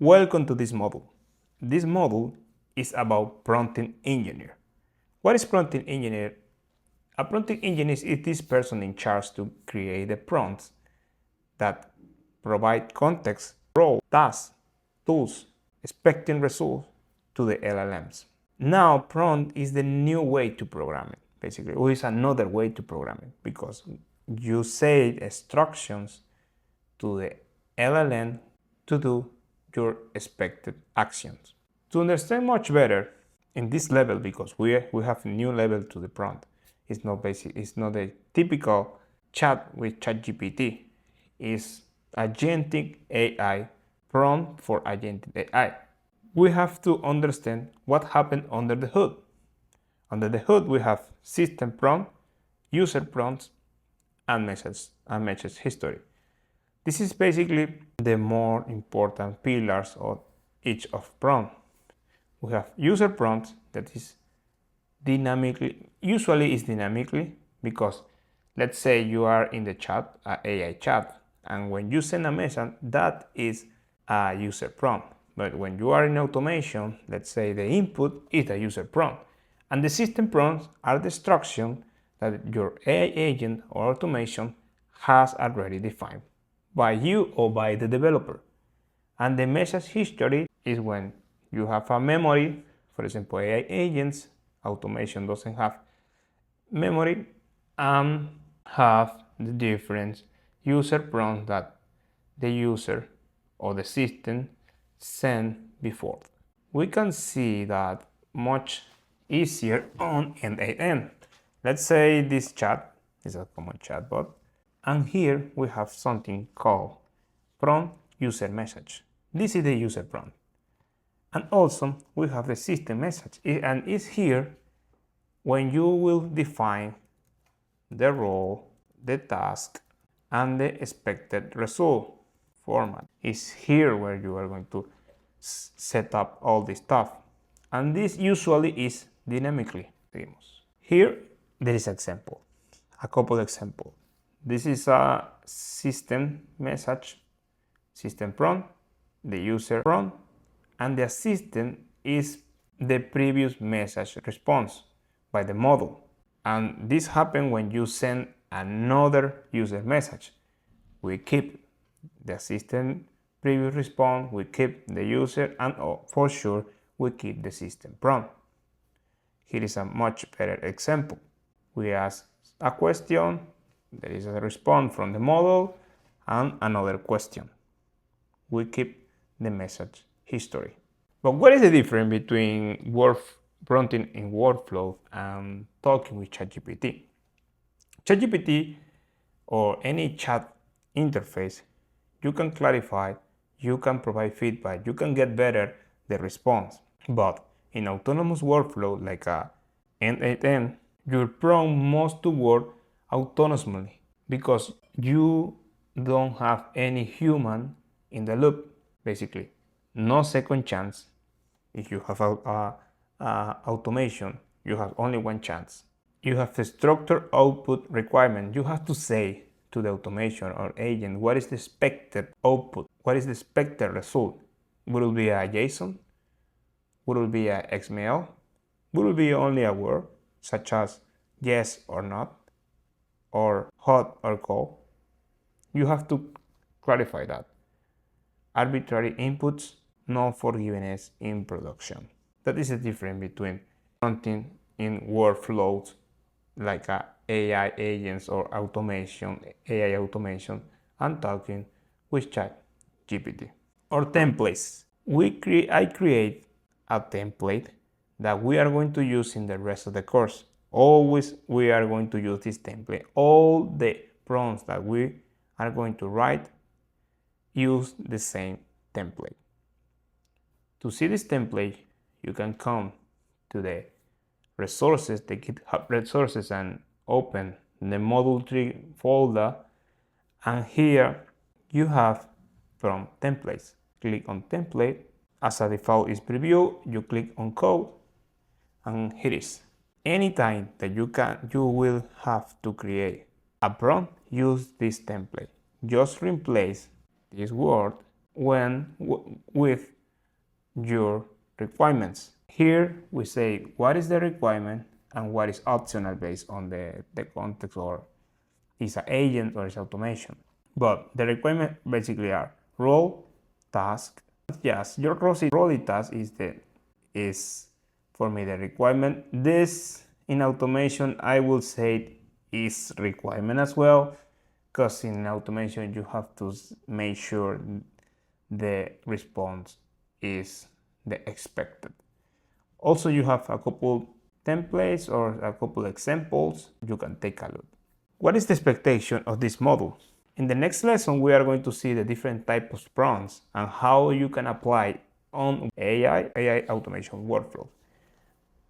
Welcome to this module. This module is about prompting engineer. What is prompting engineer? A prompting engineer is this person in charge to create the prompts that provide context, role, tasks, tools, expecting results to the LLMs. Now, prompt is the new way to program it, basically, or is another way to program it because you say instructions to the LLM to do your expected actions. To understand much better in this level, because we have a new level to the prompt. It's not a typical chat with ChatGPT. It's agentic AI prompt for agentic AI. We have to understand what happened under the hood. Under the hood, we have system prompt, user prompts, and message history. This is basically the more important pillars of each of prompt. We have user prompts that is usually is dynamically, because let's say you are in the chat, AI chat, and when you send a message, that is a user prompt. But when you are in automation, let's say the input is a user prompt. And the system prompts are the instruction that your AI agent or automation has already defined by you or by the developer. And the message history is when you have a memory. For example, AI agents, automation doesn't have memory and have the different user prompts that the user or the system sent before. We can see that much easier on N8N. Let's say this chat is a common chatbot, and here we have something called prompt user message. This is the user prompt. And also we have the system message, and it's here when you will define the role, the task, and the expected result format. It's here where you are going to set up all this stuff. And this usually is dynamically. Here there is example, a couple examples. This is a system message, system prompt, the user prompt, and the assistant is the previous message response by the model. And this happens when you send another user message. We keep the assistant previous response, we keep the user, and for sure we keep the system prompt. Here is a much better example. We ask a question, there is a response from the model, and another question. We keep the message history. But what is the difference between prompting in workflow and talking with ChatGPT? ChatGPT or any chat interface, you can clarify, you can provide feedback, you can get better the response. But in autonomous workflow like a N8N, your prompt must to work autonomously because you don't have any human in the loop, basically. No second chance. If you have automation, you have only one chance. You have the structured output requirement. You have to say to the automation or agent what is the expected output, what is the expected result. Will it be a JSON? Will it be a XML? Will it be only a word, such as yes or not, or hot or cold? You have to clarify that. Arbitrary inputs, no forgiveness in production. That is the difference between prompting in workflows like AI agents or automation, AI automation, and talking with ChatGPT. Or templates. I create a template that we are going to use in the rest of the course. Always we are going to use this template. All the prompts that we are going to write use the same template. To see this template, you can come to the resources, the GitHub resources, and open the module 3 folder, and here you have from templates. Click on template. As a default is preview, you click on code, and here it is. Anytime that you will have to create a prompt, use this template. Just replace this word with your requirements. Here we say what is the requirement and what is optional based on the context, or is an agent or is automation. But the requirements basically are role, task. Yes, your role task is for me the requirement. This in automation I will say is requirement as well, because in automation you have to make sure the response is the expected. Also, you have a couple templates or a couple examples you can take a look. What is the expectation of this model? In the next lesson, we are going to see the different types of prompts and how you can apply on AI automation workflow.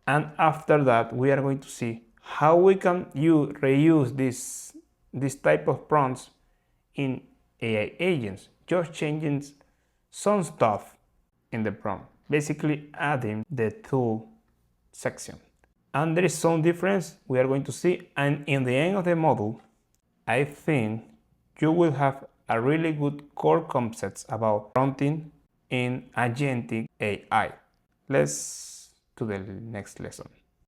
And after that, we are going to see how we can reuse this type of prompts in AI agents, just changing some stuff in the prompt, basically adding the tool section. And there is some difference we are going to see, and in the end of the model, I think you will have a really good core concepts about prompting in agentic AI. Let's to the next lesson.